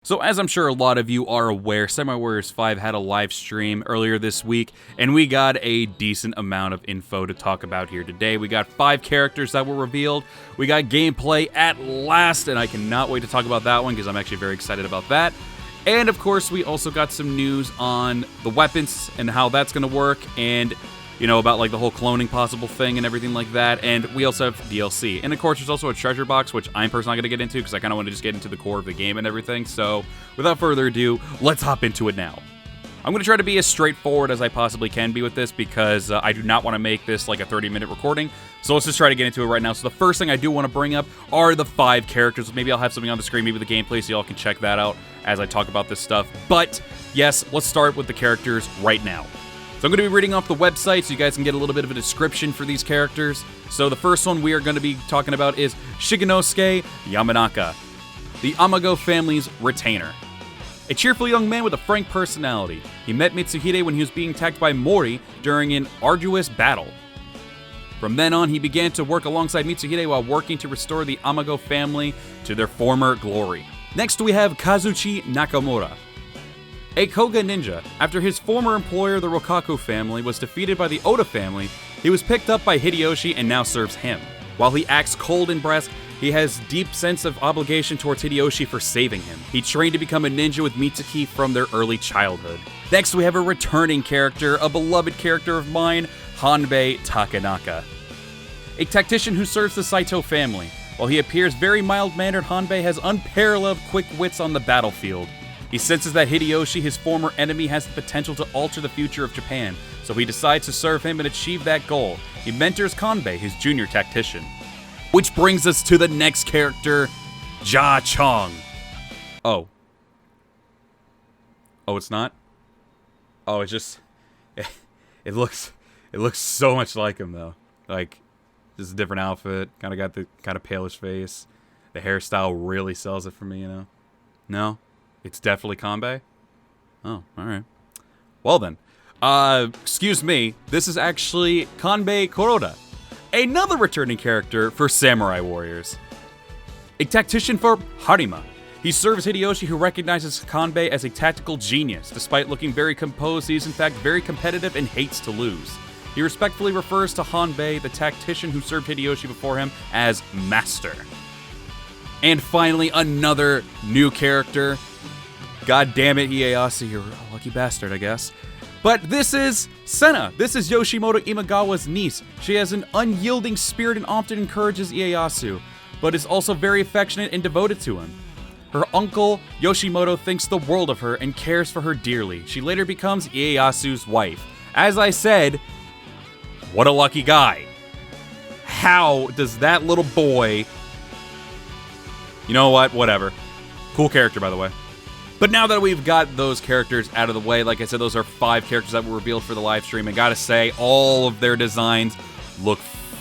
So as I'm sure a lot of you are aware, Samurai Warriors 5 had a live stream earlier this week, and we got a decent amount of info to talk about here today. We got 5 characters that were revealed, we got gameplay at last, and I cannot wait to talk about that one because I'm actually very excited about that. And of course, we also got some news on the weapons and how that's going to work, and you know, about like the whole cloning possible thing and everything like that, and we also have DLC. And of course, there's also a treasure box, which I'm personally not going to get into because I kind of want to just get into the core of the game and everything. So without further ado, let's hop into it now. I'm going to try to be as straightforward as I possibly can be with this because I do not want to make this like a 30-minute recording. So let's just try to get into it right now. So the first thing I do want to bring up are the 5 characters. Maybe I'll have something on the screen, maybe the gameplay, so y'all can check that out as I talk about this stuff. But yes, let's start with the characters right now. So I'm going to be reading off the website so you guys can get a little bit of a description for these characters. So the first one we are going to be talking about is Shigenosuke Yamanaka, the Imagawa family's retainer. A cheerful young man with a frank personality, he met Mitsuhide when he was being attacked by Mori during an arduous battle. From then on, he began to work alongside Mitsuhide while working to restore the Imagawa family to their former glory. Next we have Kazuchi Nakamura, a Koga ninja. After his former employer, the Rokaku family, was defeated by the Oda family, he was picked up by Hideyoshi and now serves him. While he acts cold and brash, he has deep sense of obligation towards Hideyoshi for saving him. He trained to become a ninja with Mitsuki from their early childhood. Next, we have a returning character, a beloved character of mine, Hanbe Takanaka, a tactician who serves the Saito family. While he appears very mild-mannered, Hanbe has unparalleled quick wits on the battlefield. He senses that Hideyoshi, his former enemy, has the potential to alter the future of Japan, so he decides to serve him and achieve that goal. He mentors Kanbe, his junior tactician. Which brings us to the next character, Ja Chong. Oh, it's not? Oh, it's just... It looks so much like him, though. Like, just a different outfit, kind of got the kind of palish face. The hairstyle really sells it for me, you know? No? It's definitely Kanbe? Oh, alright. Well then. Excuse me. This is actually Kanbe Kuroda, another returning character for Samurai Warriors. A tactician for Harima. He serves Hideyoshi, who recognizes Kanbe as a tactical genius. Despite looking very composed, he is in fact very competitive and hates to lose. He respectfully refers to Hanbe, the tactician who served Hideyoshi before him, as Master. And finally, another new character. God damn it, Ieyasu, you're a lucky bastard, I guess. But this is Senna. This is Yoshimoto Imagawa's niece. She has an unyielding spirit and often encourages Ieyasu, but is also very affectionate and devoted to him. Her uncle, Yoshimoto, thinks the world of her and cares for her dearly. She later becomes Ieyasu's wife. As I said, what a lucky guy. How does that little boy... You know what? Whatever. Cool character, by the way. But now that we've got those characters out of the way, like I said, those are 5 characters that were revealed for the live stream, and gotta say, all of their designs look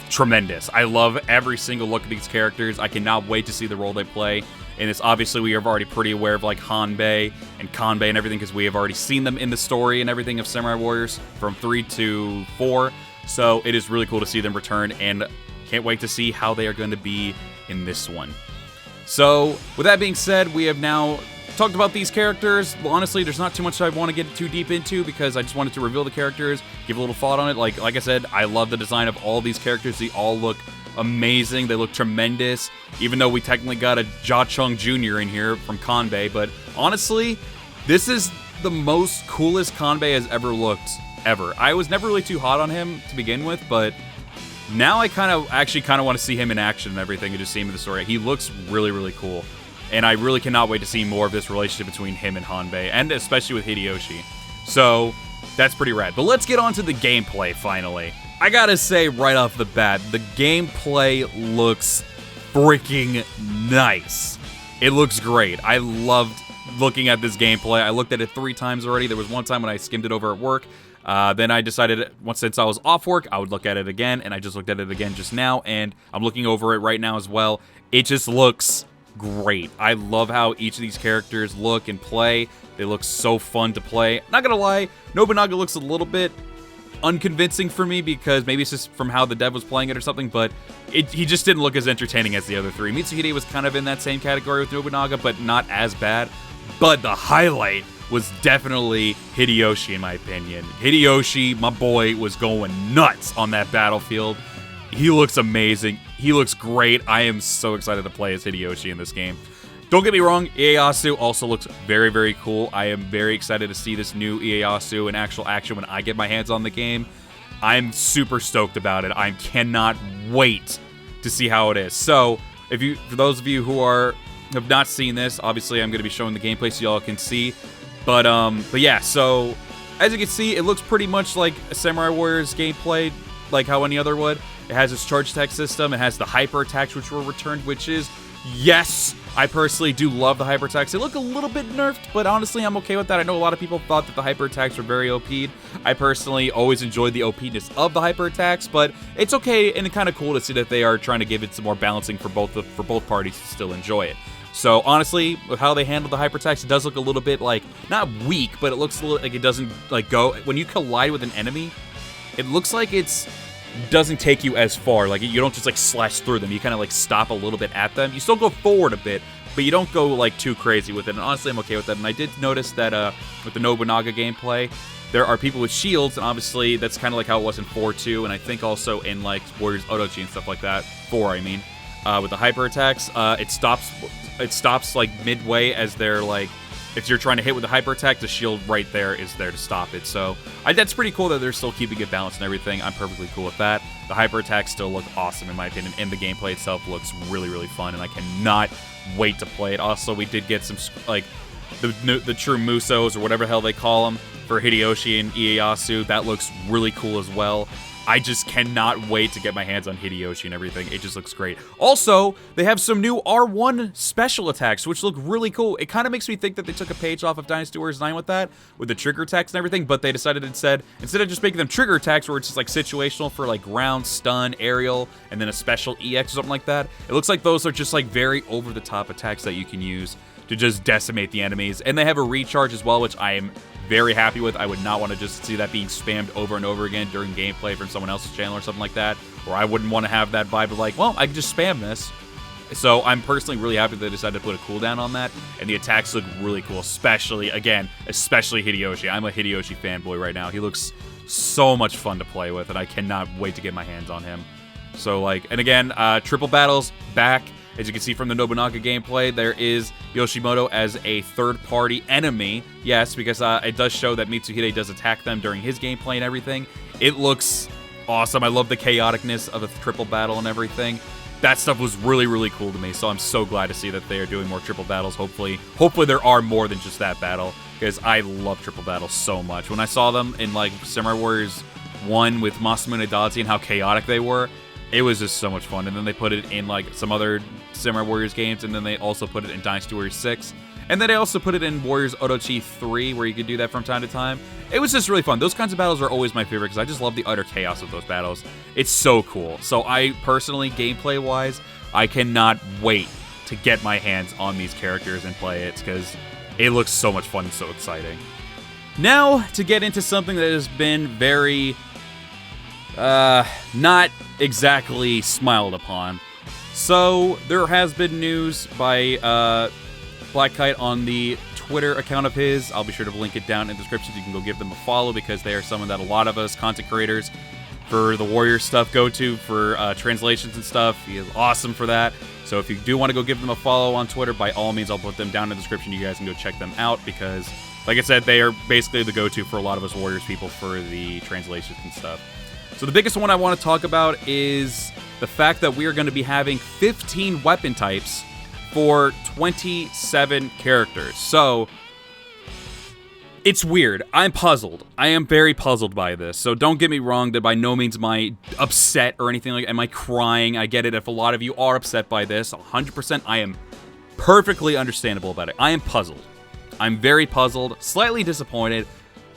tremendous. I love every single look of these characters. I cannot wait to see the role they play. And it's obviously, we are already pretty aware of like Hanbe and Kanbe and everything because we have already seen them in the story and everything of Samurai Warriors from 3 to 4. So it is really cool to see them return, and can't wait to see how they are going to be in this one. So with that being said, we have now talked about these characters. Well, honestly, there's not too much I want to get too deep into because I just wanted to reveal the characters, give a little thought on it. Like I said, I love the design of all these characters. They all look amazing. They look tremendous, even though we technically got a Ja Chung Jr. in here from Kanbe. But honestly, this is the most coolest Kanbe has ever looked, ever. I was never really too hot on him to begin with, but now I actually kind of want to see him in action and everything and just see him in the story. He looks really, really cool. And I really cannot wait to see more of this relationship between him and Hanbe, and especially with Hideyoshi. So, that's pretty rad. But let's get on to the gameplay, finally. I gotta say right off the bat, the gameplay looks freaking nice. It looks great. I loved looking at this gameplay. I looked at it 3 times already. There was one time when I skimmed it over at work. Then I decided, since I was off work, I would look at it again, and I just looked at it again just now, and I'm looking over it right now as well. It just looks great. I love how each of these characters look and play. They look so fun to play. Not gonna lie, Nobunaga looks a little bit unconvincing for me because maybe it's just from how the dev was playing it or something, but he just didn't look as entertaining as the other 3. Mitsuhide was kind of in that same category with Nobunaga, but not as bad. But the highlight was definitely Hideyoshi, in my opinion. Hideyoshi, my boy, was going nuts on that battlefield. He looks amazing. He looks great. I am so excited to play as Hideyoshi in this game. Don't get me wrong, Ieyasu also looks very, very cool. I am very excited to see this new Ieyasu in actual action when I get my hands on the game. I'm super stoked about it. I cannot wait to see how it is. So, for those of you who have not seen this, obviously I'm going to be showing the gameplay so y'all can see. But yeah, so as you can see, it looks pretty much like a Samurai Warriors gameplay, like how any other would. It has its charge attack system. It has the hyper attacks, which were returned, which is, yes, I personally do love the hyper attacks. They look a little bit nerfed, but honestly, I'm okay with that. I know a lot of people thought that the hyper attacks were very OP'd. I personally always enjoyed the OP'ness of the hyper attacks, but it's okay and kind of cool to see that they are trying to give it some more balancing for both parties to still enjoy it. So honestly, with how they handle the hyper attacks, it does look a little bit like, not weak, but it looks a little like it doesn't like go, when you collide with an enemy, it looks like doesn't take you as far. Like, you don't just like slash through them. You kind of like stop a little bit at them. You still go forward a bit, but you don't go like too crazy with it. And honestly, I'm okay with that. And I did notice that with the Nobunaga gameplay, there are people with shields, and obviously that's kind of like how it was in 4-2, and I think also in like Warriors Orochi and stuff like that. 4, I mean, with the hyper attacks, it stops like midway as they're like, if you're trying to hit with a hyper attack, the shield right there is there to stop it. So that's pretty cool that they're still keeping it balanced and everything. I'm perfectly cool with that. The hyper attacks still look awesome in my opinion, and the gameplay itself looks really, really fun, and I cannot wait to play it. Also, we did get some like the true Musos or whatever the hell they call them for Hideyoshi and Ieyasu. That looks really cool as well. I just cannot wait to get my hands on Hideyoshi and everything. It just looks great. Also, they have some new R1 special attacks, which look really cool. It kind of makes me think that they took a page off of Dynasty Warriors 9 with that, with the trigger attacks and everything, but they decided instead of just making them trigger attacks where it's just like situational for like ground, stun, aerial, and then a special EX or something like that, it looks like those are just like very over-the-top attacks that you can use to just decimate the enemies. And they have a recharge as well, which I am very happy with. I would not want to just see that being spammed over and over again during gameplay from someone else's channel or something like that, or I wouldn't want to have that vibe of like, well, I can just spam this. So I'm personally really happy that they decided to put a cooldown on that, and the attacks look really cool, especially Hideyoshi. I'm a Hideyoshi fanboy right now. He looks so much fun to play with, and I cannot wait to get my hands on him. So like, and again, triple battles back. As you can see from the Nobunaga gameplay, there is Yoshimoto as a third-party enemy. Yes, because it does show that Mitsuhide does attack them during his gameplay and everything. It looks awesome. I love the chaoticness of a triple battle and everything. That stuff was really, really cool to me, so I'm so glad to see that they are doing more triple battles. Hopefully there are more than just that battle, because I love triple battles so much. When I saw them in, like, Samurai Warriors 1 with Masamune Adachi and how chaotic they were, it was just so much fun. And then they put it in like some other Samurai Warriors games, and then they also put it in Dynasty Warriors 6. And then they also put it in Warriors Orochi 3, where you could do that from time to time. It was just really fun. Those kinds of battles are always my favorite, because I just love the utter chaos of those battles. It's so cool. So I personally, gameplay-wise, I cannot wait to get my hands on these characters and play it, because it looks so much fun and so exciting. Now, to get into something that has been very not exactly smiled upon. So, there has been news by Black Kite on the Twitter account of his. I'll be sure to link it down in the description so you can go give them a follow, because they are someone that a lot of us content creators for the Warrior stuff go to for translations and stuff. He is awesome for that. So if you do want to go give them a follow on Twitter, by all means, I'll put them down in the description. You guys can go check them out, because, like I said, they are basically the go-to for a lot of us Warriors people for the translations and stuff. So the biggest one I want to talk about is the fact that we are going to be having 15 weapon types for 27 characters. So, it's weird. I'm puzzled. I am very puzzled by this. So don't get me wrong, that by no means am I upset or anything like, am I crying? I get it if a lot of you are upset by this. 100% I am perfectly understandable about it. I am puzzled. I'm very puzzled, slightly disappointed,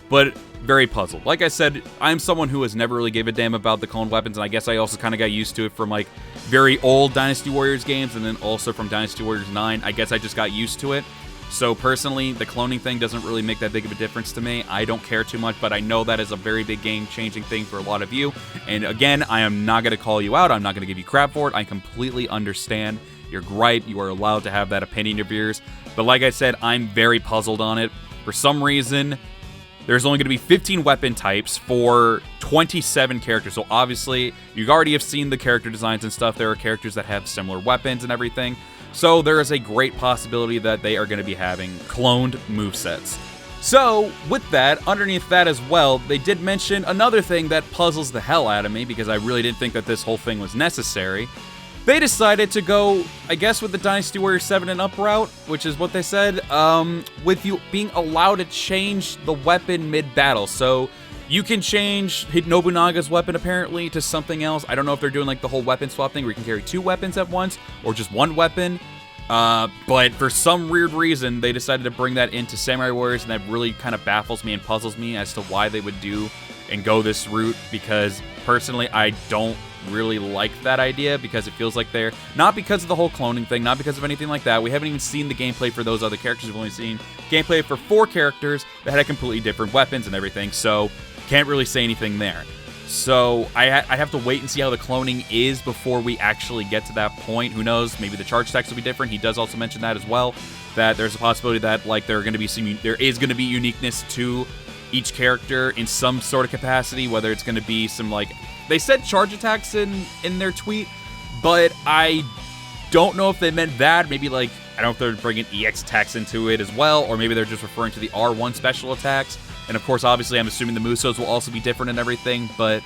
but very puzzled. Like I said, I'm someone who has never really gave a damn about the clone weapons, and I guess I also kind of got used to it from like very old Dynasty Warriors games, and then also from Dynasty Warriors 9. I guess I just got used to it. So personally, the cloning thing doesn't really make that big of a difference to me. I don't care too much, but I know that is a very big game-changing thing for a lot of you. And again, I am not going to call you out. I'm not going to give you crap for it. I completely understand your gripe. You are allowed to have that opinion of yours. But like I said, I'm very puzzled on it. For some reason, there's only going to be 15 weapon types for 27 characters. So obviously, you already have seen the character designs and stuff. There are characters that have similar weapons and everything. So there is a great possibility that they are going to be having cloned movesets. So, with that, underneath that as well, they did mention another thing that puzzles the hell out of me, because I really didn't think that this whole thing was necessary. They decided to go, I guess, with the Dynasty Warrior 7 and up route, which is what they said, with you being allowed to change the weapon mid-battle. So, you can change Nobunaga's weapon, apparently, to something else. I don't know if they're doing, like, the whole weapon swap thing, where you can carry 2 weapons at once, or just 1 weapon. But for some weird reason, they decided to bring that into Samurai Warriors, and that really kind of baffles me and puzzles me as to why they would do and go this route, because personally, I don't really like that idea, because it feels like they're, not because of the whole cloning thing, not because of anything like that. We haven't even seen the gameplay for those other characters. We've only seen gameplay for 4 characters that had completely different weapons and everything, so can't really say anything there. So I have to wait and see how the cloning is before we actually get to that point. Who knows? Maybe the charge text will be different. He does also mention that as well, that there's a possibility that like there is going to be uniqueness to each character in some sort of capacity. Whether it's going to be some, like, they said charge attacks in their tweet, but I don't know if they meant that. Maybe, like, I don't know if they're bringing EX attacks into it as well, or maybe they're just referring to the R1 special attacks. And of course, obviously, I'm assuming the Musos will also be different and everything, but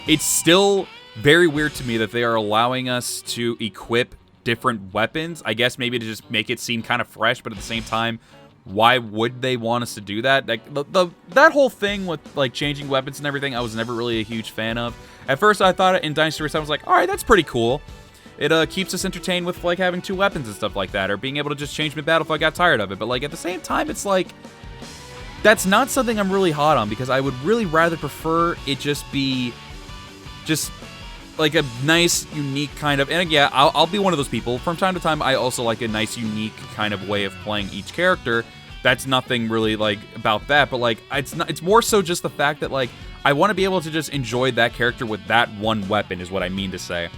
it's still very weird to me that they are allowing us to equip different weapons. I guess maybe to just make it seem kind of fresh, but at the same time, why would they want us to do that? Like, that whole thing with, like, changing weapons and everything, I was never really a huge fan of. At first, I thought in Dynasty Warriors, I was like, all right, that's pretty cool. It keeps us entertained with, like, having 2 weapons and stuff like that, or being able to just change mid-battle if I got tired of it. But, like, at the same time, it's like, that's not something I'm really hot on, because I would really rather prefer it just be just like a nice, unique kind of, and yeah, I'll be one of those people. From time to time, I also like a nice, unique kind of way of playing each character. That's nothing really, like, about that, but, like, it's more so just the fact that, like, I want to be able to just enjoy that character with that one weapon, is what I mean to say.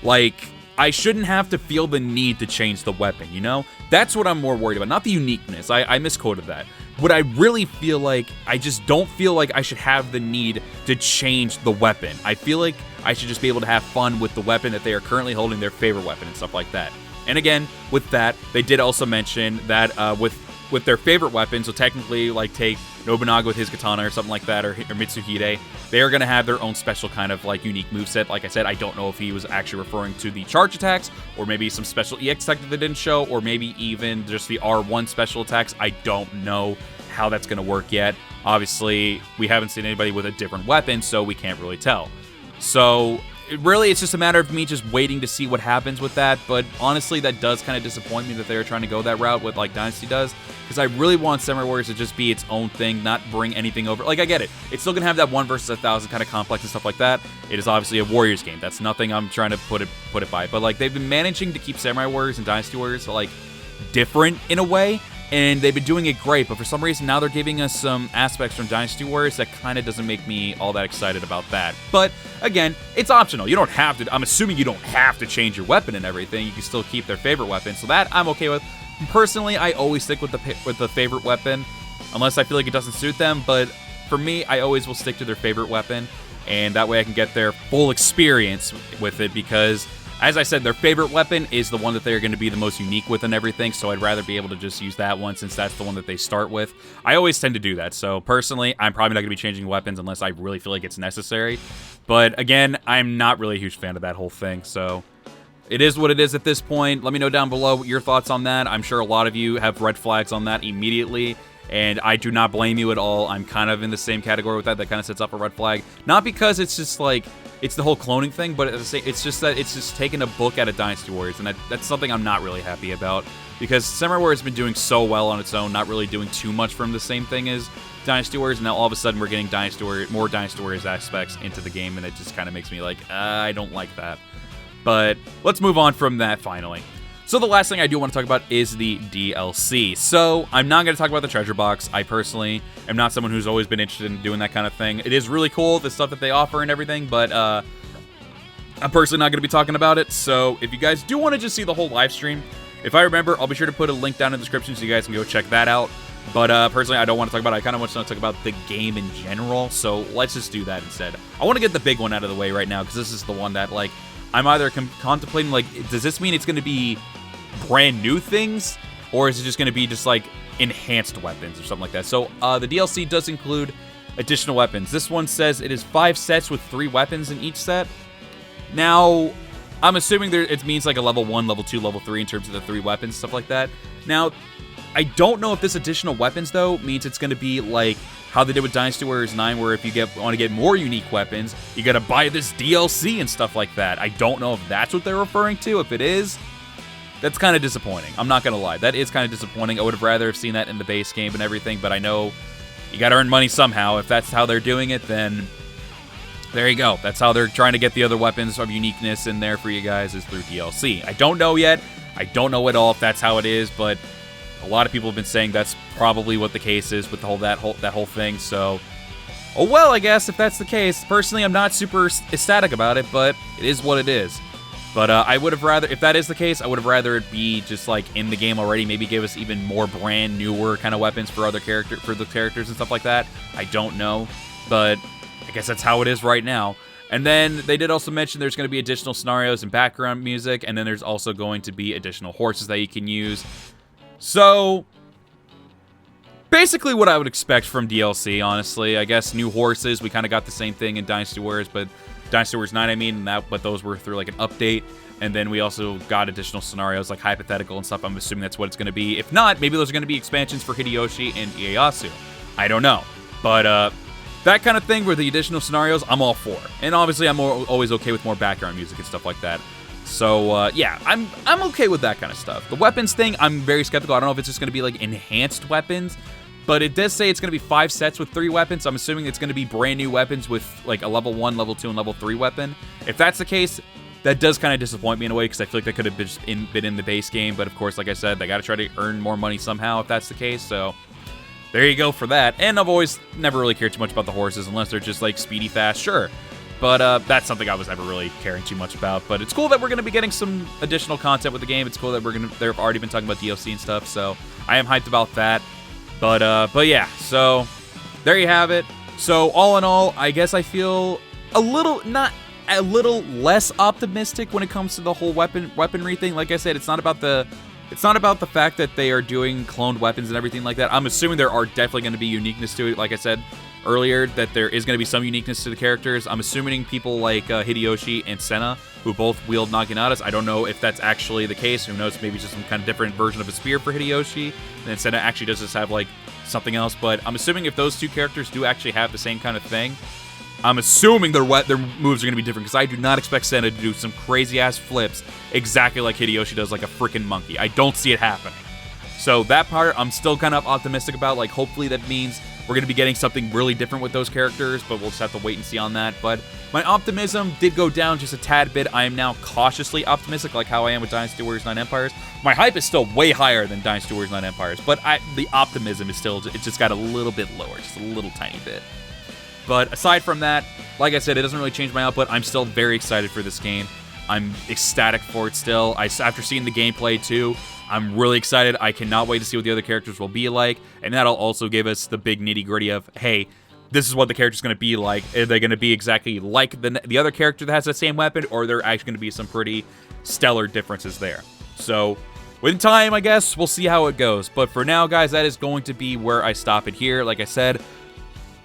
Like, I shouldn't have to feel the need to change the weapon, you know? That's what I'm more worried about, not the uniqueness. I misquoted that. What I really feel like, I just don't feel like I should have the need to change the weapon. I feel like I should just be able to have fun with the weapon that they are currently holding, their favorite weapon and stuff like that. And again, with that, they did also mention that with their favorite weapon, so technically, like, take Nobunaga with his katana or something like that, or Mitsuhide, they are going to have their own special kind of, like, unique moveset. Like I said, I don't know if he was actually referring to the charge attacks, or maybe some special EX attack that they didn't show, or maybe even just the R1 special attacks. I don't know how that's going to work yet. Obviously, we haven't seen anybody with a different weapon, so we can't really tell. So, really, it's just a matter of me just waiting to see what happens with that, but honestly, that does kind of disappoint me that they're trying to go that route with, like, Dynasty does, because I really want Samurai Warriors to just be its own thing, not bring anything over. Like, I get it. It's still going to have that 1 versus 1,000 kind of complex and stuff like that. It is obviously a Warriors game. That's nothing I'm trying to put it by, but, like, they've been managing to keep Samurai Warriors and Dynasty Warriors, like, different in a way, and they've been doing it great, but for some reason now they're giving us some aspects from Dynasty Warriors that kind of doesn't make me all that excited about that. But again, it's optional. You don't have to. I'm assuming you don't have to change your weapon and everything. You can still keep their favorite weapon, so that I'm okay with. Personally, I always stick with the favorite weapon, unless I feel like it doesn't suit them. But for me, I always will stick to their favorite weapon, and that way I can get their full experience with it, because, as I said, their favorite weapon is the one that they're going to be the most unique with and everything, so I'd rather be able to just use that one since that's the one that they start with. I always tend to do that, so personally, I'm probably not going to be changing weapons unless I really feel like it's necessary. But again, I'm not really a huge fan of that whole thing, so it is what it is at this point. Let me know down below your thoughts on that. I'm sure a lot of you have red flags on that immediately, and I do not blame you at all. I'm kind of in the same category with that. That kind of sets up a red flag. Not because it's just like, it's the whole cloning thing, but it's just that it's just taking a book out of Dynasty Warriors, and that's something I'm not really happy about, because Samurai Warriors has been doing so well on its own, not really doing too much from the same thing as Dynasty Warriors, and now all of a sudden we're getting more Dynasty Warriors aspects into the game, and it just kind of makes me like, I don't like that. But let's move on from that finally. So the last thing I do want to talk about is the DLC. So I'm not going to talk about the treasure box. I personally am not someone who's always been interested in doing that kind of thing. It is really cool, the stuff that they offer and everything, but I'm personally not going to be talking about it. So if you guys do want to just see the whole live stream If I remember, I'll be sure to put a link down in the description so you guys can go check that out. But personally, I don't want to talk about it. I kind of want to talk about the game in general, so let's just do that instead. I want to get the big one out of the way right now, because this is the one that, like, I'm either contemplating, like, does this mean it's going to be brand new things, or is it just going to be just, like, enhanced weapons or something like that? So, the DLC does include additional weapons. This one says it is 5 sets with 3 weapons in each set. Now, I'm assuming it means, like, a level 1, level 2, level 3 in terms of the 3 weapons, stuff like that. Now, I don't know if this additional weapons, though, means it's going to be like how they did with Dynasty Warriors 9, where if you want to get more unique weapons, you got to buy this DLC and stuff like that. I don't know if that's what they're referring to. If it is, that's kind of disappointing. I'm not going to lie. That is kind of disappointing. I would have rather have seen that in the base game and everything, but I know you got to earn money somehow. If that's how they're doing it, then there you go. That's how they're trying to get the other weapons of uniqueness in there for you guys, is through DLC. I don't know yet. I don't know at all if that's how it is, but a lot of people have been saying that's probably what the case is with that whole thing. So, oh well, I guess if that's the case. Personally, I'm not super ecstatic about it, but it is what it is. But I would have rather, if that is the case, I would have rather it be just like in the game already. Maybe give us even more brand newer kind of weapons for the characters and stuff like that. I don't know, but I guess that's how it is right now. And then they did also mention there's going to be additional scenarios and background music, and then there's also going to be additional horses that you can use. So, basically what I would expect from DLC, honestly. I guess new horses, we kind of got the same thing in Dynasty Warriors, but Dynasty Warriors 9, I mean, but those were through like an update. And then we also got additional scenarios like hypothetical and stuff. I'm assuming that's what it's going to be. If not, maybe those are going to be expansions for Hideyoshi and Ieyasu. I don't know. But that kind of thing with the additional scenarios, I'm all for. And obviously, I'm always okay with more background music and stuff like that. So, yeah, I'm okay with that kind of stuff. The weapons thing, I'm very skeptical. I don't know if it's just going to be, like, enhanced weapons. But it does say it's going to be 5 sets with 3 weapons. So I'm assuming it's going to be brand new weapons with, like, a level 1, level 2, and level 3 weapon. If that's the case, that does kind of disappoint me in a way, because I feel like that could have been in the base game. But, of course, like I said, they got to try to earn more money somehow if that's the case. So there you go for that. And I've always never really cared too much about the horses unless they're just, like, speedy, fast. Sure. But that's something I was never really caring too much about. But it's cool that we're going to be getting some additional content with the game. It's cool that they've already been talking about DLC and stuff. So I am hyped about that. But yeah, so there you have it. So all in all, I guess I feel a little less optimistic when it comes to the whole weaponry thing. Like I said, it's not about the fact that they are doing cloned weapons and everything like that. I'm assuming there are definitely going to be uniqueness to it. Like I said earlier, that there is going to be some uniqueness to the characters. I'm assuming people like Hideyoshi and Senna, who both wield naginatas. I don't know if that's actually the case. Who knows? Maybe it's just some kind of different version of a spear for Hideyoshi. And then Senna actually does just have, like, something else. But I'm assuming if those two characters do actually have the same kind of thing, I'm assuming their moves are going to be different, because I do not expect Senna to do some crazy-ass flips exactly like Hideyoshi does, like a freaking monkey. I don't see it happening. So that part, I'm still kind of optimistic about. Like, hopefully that means we're going to be getting something really different with those characters, but we'll just have to wait and see on that. But my optimism did go down just a tad bit. I am now cautiously optimistic, like how I am with Dynasty Warriors 9 Empires. My hype is still way higher than Dynasty Warriors 9 Empires, but the optimism is still, it just got a little bit lower, just a little tiny bit. But aside from that, like I said, it doesn't really change my output. I'm still very excited for this game. I'm ecstatic for it still. After seeing the gameplay too, I'm really excited. I cannot wait to see what the other characters will be like. And that'll also give us the big nitty-gritty of, hey, this is what the character's going to be like. Are they going to be exactly like the other character that has the same weapon, or are there actually going to be some pretty stellar differences there? So, with time, I guess, we'll see how it goes. But for now, guys, that is going to be where I stop it here. Like I said,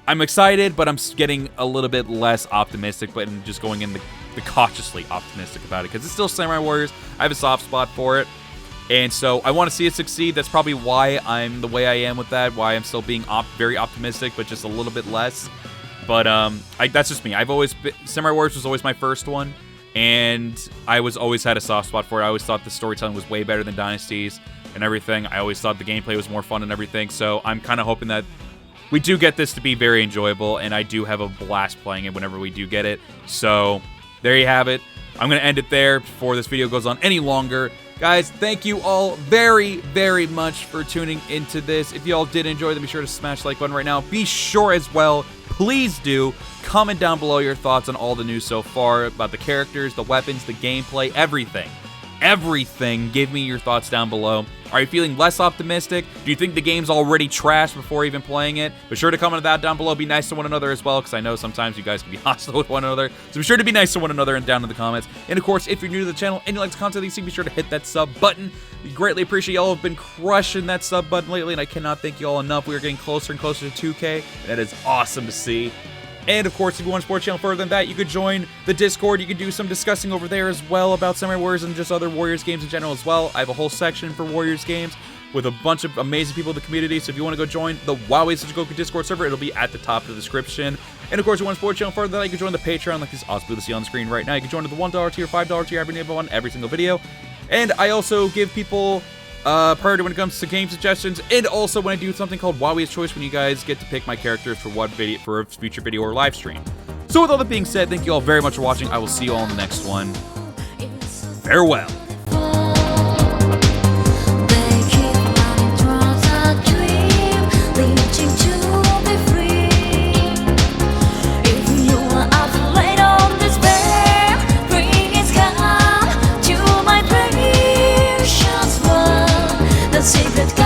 I'm excited, but I'm getting a little bit less optimistic, but I'm just going in the cautiously optimistic about it, because it's still Samurai Warriors. I have a soft spot for it. And so I want to see it succeed. That's probably why I'm the way I am with that, why I'm still being very optimistic, but just a little bit less. But that's just me. Samurai Warriors was always my first one, and I always had a soft spot for it. I always thought the storytelling was way better than Dynasties and everything. I always thought the gameplay was more fun and everything. So I'm kind of hoping that we do get this to be very enjoyable, and I do have a blast playing it whenever we do get it. So there you have it. I'm going to end it there before this video goes on any longer. Guys, thank you all very, very much for tuning into this. If you all did enjoy, then be sure to smash the like button right now. Be sure as well, please do, comment down below your thoughts on all the news so far about the characters, the weapons, the gameplay, everything. everything. Give me your thoughts down below. Are you feeling less optimistic? Do you think the game's already trashed before even playing it? Be sure to comment that down below. Be nice to one another as well, because I know sometimes you guys can be hostile with one another. So be sure to be nice to one another and down in the comments. And of course, if you're new to the channel and you like the content that you see, be sure to hit that sub button. We greatly appreciate y'all have been crushing that sub button lately, and I cannot thank you all enough. We are getting closer and closer to 2K, and that is awesome to see. And of course, if you want to support the channel further than that, you could join the Discord. You could do some discussing over there as well about Samurai Warriors and just other Warriors games in general as well. I have a whole section for Warriors games with a bunch of amazing people in the community. So if you want to go join the Shigenosuke Discord server, it'll be at the top of the description. And of course, if you want to support the channel further than that, you can join the Patreon, like this awesome blue to see on the screen right now. You can join the $1 tier, $5 tier, every single video. And I also give people priority when it comes to game suggestions, and also when I do something called Wowie's Choice, when you guys get to pick my characters for what video, for a future video or live stream. So with all that being said, thank you all very much for watching. I will see you all in the next one. Farewell. Secret